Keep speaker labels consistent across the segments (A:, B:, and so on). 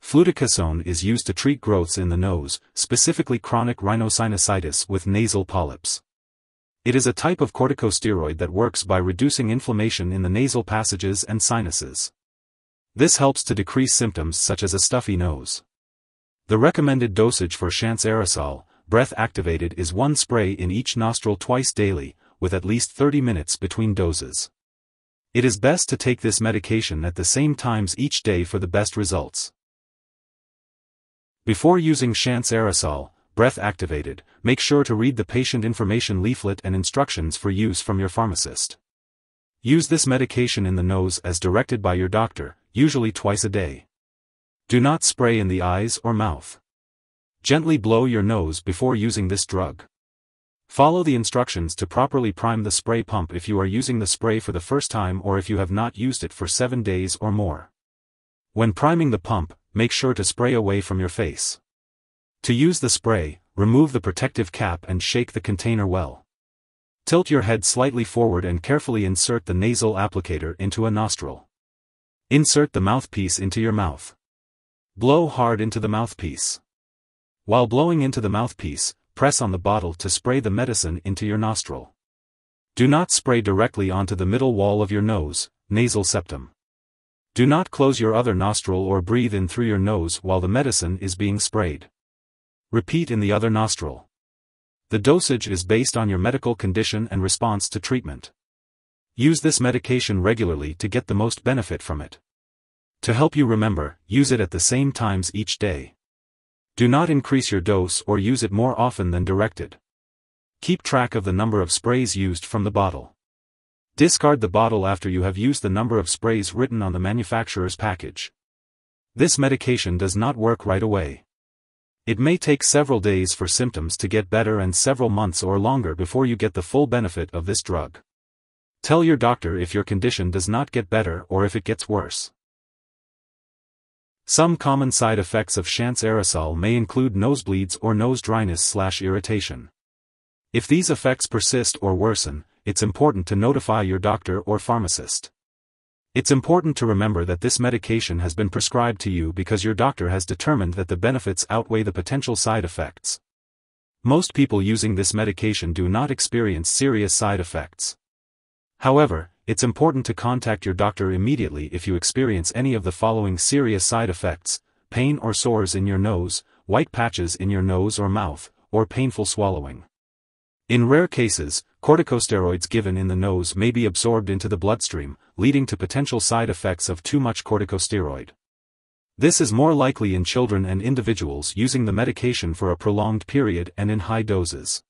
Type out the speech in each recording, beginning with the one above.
A: Fluticasone is used to treat growths in the nose, specifically chronic rhinosinusitis with nasal polyps. It is a type of corticosteroid that works by reducing inflammation in the nasal passages and sinuses. This helps to decrease symptoms such as a stuffy nose. The recommended dosage for Xhance Aerosol, breath-activated, is 1 spray in each nostril twice daily, with at least 30 minutes between doses. It is best to take this medication at the same times each day for the best results. Before using Xhance Aerosol, breath-activated, make sure to read the patient information leaflet and instructions for use from your pharmacist. Use this medication in the nose as directed by your doctor, usually twice a day. Do not spray in the eyes or mouth. Gently blow your nose before using this drug. Follow the instructions to properly prime the spray pump if you are using the spray for the first time or if you have not used it for 7 days or more. When priming the pump, make sure to spray away from your face. To use the spray, remove the protective cap and shake the container well. Tilt your head slightly forward and carefully insert the nasal applicator into a nostril. Insert the mouthpiece into your mouth. Blow hard into the mouthpiece. While blowing into the mouthpiece, press on the bottle to spray the medicine into your nostril. Do not spray directly onto the middle wall of your nose, nasal septum. Do not close your other nostril or breathe in through your nose while the medicine is being sprayed. Repeat in the other nostril. The dosage is based on your medical condition and response to treatment. Use this medication regularly to get the most benefit from it. To help you remember, use it at the same times each day. Do not increase your dose or use it more often than directed. Keep track of the number of sprays used from the bottle. Discard the bottle after you have used the number of sprays written on the manufacturer's package. This medication does not work right away. It may take several days for symptoms to get better and several months or longer before you get the full benefit of this drug. Tell your doctor if your condition does not get better or if it gets worse. Some common side effects of Xhance Aerosol may include nosebleeds or nose dryness/irritation. If these effects persist or worsen, it's important to notify your doctor or pharmacist. It's important to remember that this medication has been prescribed to you because your doctor has determined that the benefits outweigh the potential side effects. Most people using this medication do not experience serious side effects. However, it's important to contact your doctor immediately if you experience any of the following serious side effects: pain or sores in your nose, white patches in your nose or mouth, or painful swallowing. In rare cases, corticosteroids given in the nose may be absorbed into the bloodstream, leading to potential side effects of too much corticosteroid. This is more likely in children and individuals using the medication for a prolonged period and in high doses.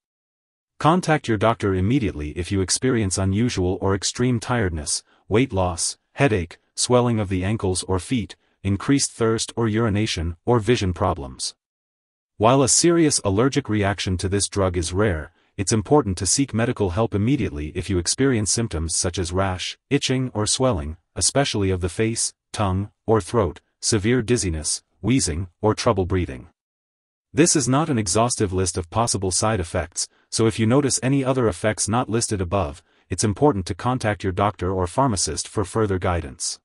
A: Contact your doctor immediately if you experience unusual or extreme tiredness, weight loss, headache, swelling of the ankles or feet, increased thirst or urination, or vision problems. While a serious allergic reaction to this drug is rare, it's important to seek medical help immediately if you experience symptoms such as rash, itching or swelling, especially of the face, tongue, or throat, severe dizziness, wheezing, or trouble breathing. This is not an exhaustive list of possible side effects, so if you notice any other effects not listed above, it's important to contact your doctor or pharmacist for further guidance.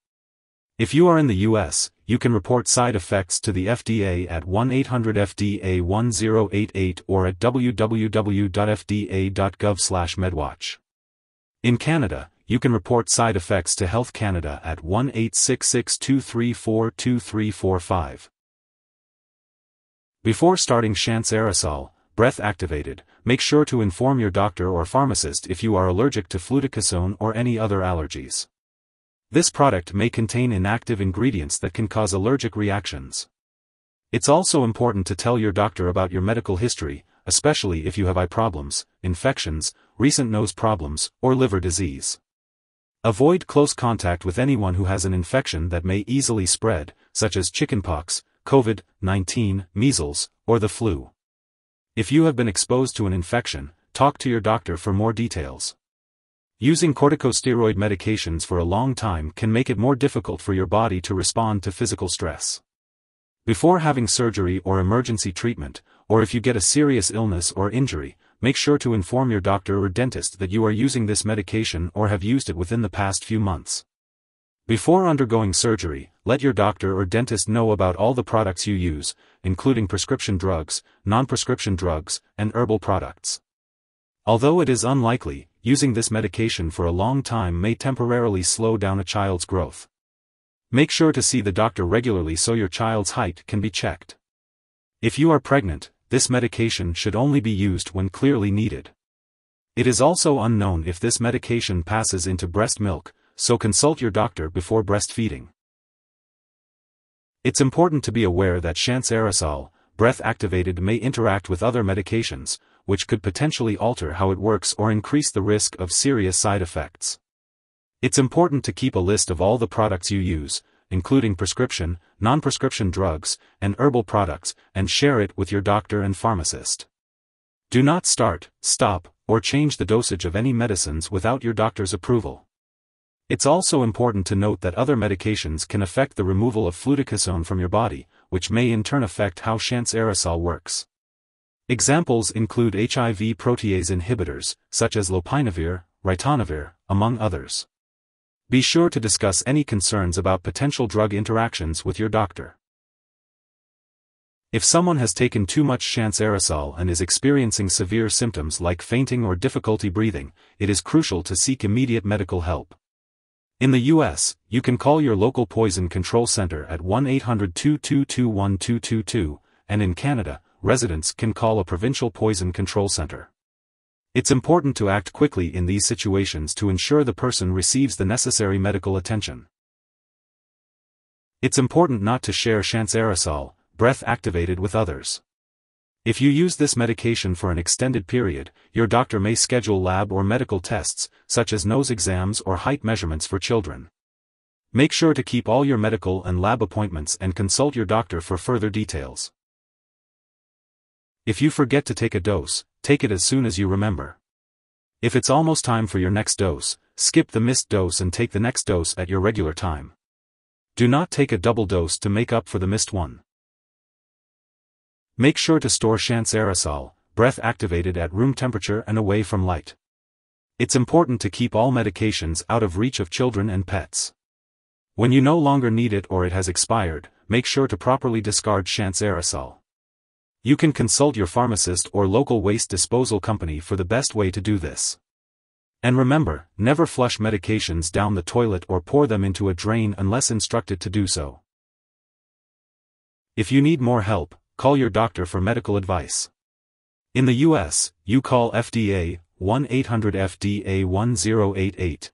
A: If you are in the US, you can report side effects to the FDA at 1-800-FDA-1088 or at www.fda.gov/medwatch. In Canada, you can report side effects to Health Canada at 1-866-234-2345. Before starting Xhance Aerosol, breath-activated, make sure to inform your doctor or pharmacist if you are allergic to fluticasone or any other allergies. This product may contain inactive ingredients that can cause allergic reactions. It's also important to tell your doctor about your medical history, especially if you have eye problems, infections, recent nose problems, or liver disease. Avoid close contact with anyone who has an infection that may easily spread, such as chickenpox, COVID-19, measles, or the flu. If you have been exposed to an infection, talk to your doctor for more details. Using corticosteroid medications for a long time can make it more difficult for your body to respond to physical stress. Before having surgery or emergency treatment, or if you get a serious illness or injury, make sure to inform your doctor or dentist that you are using this medication or have used it within the past few months. Before undergoing surgery, let your doctor or dentist know about all the products you use, including prescription drugs, non-prescription drugs, and herbal products. Although it is unlikely, using this medication for a long time may temporarily slow down a child's growth. Make sure to see the doctor regularly so your child's height can be checked. If you are pregnant, this medication should only be used when clearly needed. It is also unknown if this medication passes into breast milk, so consult your doctor before breastfeeding. It's important to be aware that Xhance Aerosol, breath-activated, may interact with other medications, which could potentially alter how it works or increase the risk of serious side effects. It's important to keep a list of all the products you use, including prescription, non-prescription drugs, and herbal products, and share it with your doctor and pharmacist. Do not start, stop, or change the dosage of any medicines without your doctor's approval. It's also important to note that other medications can affect the removal of fluticasone from your body, which may in turn affect how Xhance Aerosol works. Examples include HIV protease inhibitors, such as lopinavir, ritonavir, among others. Be sure to discuss any concerns about potential drug interactions with your doctor. If someone has taken too much Xhance Aerosol and is experiencing severe symptoms like fainting or difficulty breathing, it is crucial to seek immediate medical help. In the U.S., you can call your local poison control center at 1-800-222-1222, and in Canada, residents can call a provincial poison control center. It's important to act quickly in these situations to ensure the person receives the necessary medical attention. It's important not to share Xhance Aerosol, breath-activated, with others. If you use this medication for an extended period, your doctor may schedule lab or medical tests, such as nose exams or height measurements for children. Make sure to keep all your medical and lab appointments and consult your doctor for further details. If you forget to take a dose, take it as soon as you remember. If it's almost time for your next dose, skip the missed dose and take the next dose at your regular time. Do not take a double dose to make up for the missed one. Make sure to store Xhance Aerosol, breath-activated, at room temperature and away from light. It's important to keep all medications out of reach of children and pets. When you no longer need it or it has expired, make sure to properly discard Xhance Aerosol. You can consult your pharmacist or local waste disposal company for the best way to do this. And remember, never flush medications down the toilet or pour them into a drain unless instructed to do so. If you need more help, call your doctor for medical advice. In the U.S., you call FDA, 1-800-FDA-1088.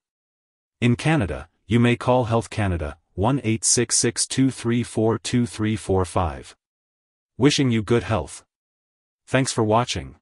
A: In Canada, you may call Health Canada, 1-866-234-2345. Wishing you good health. Thanks for watching.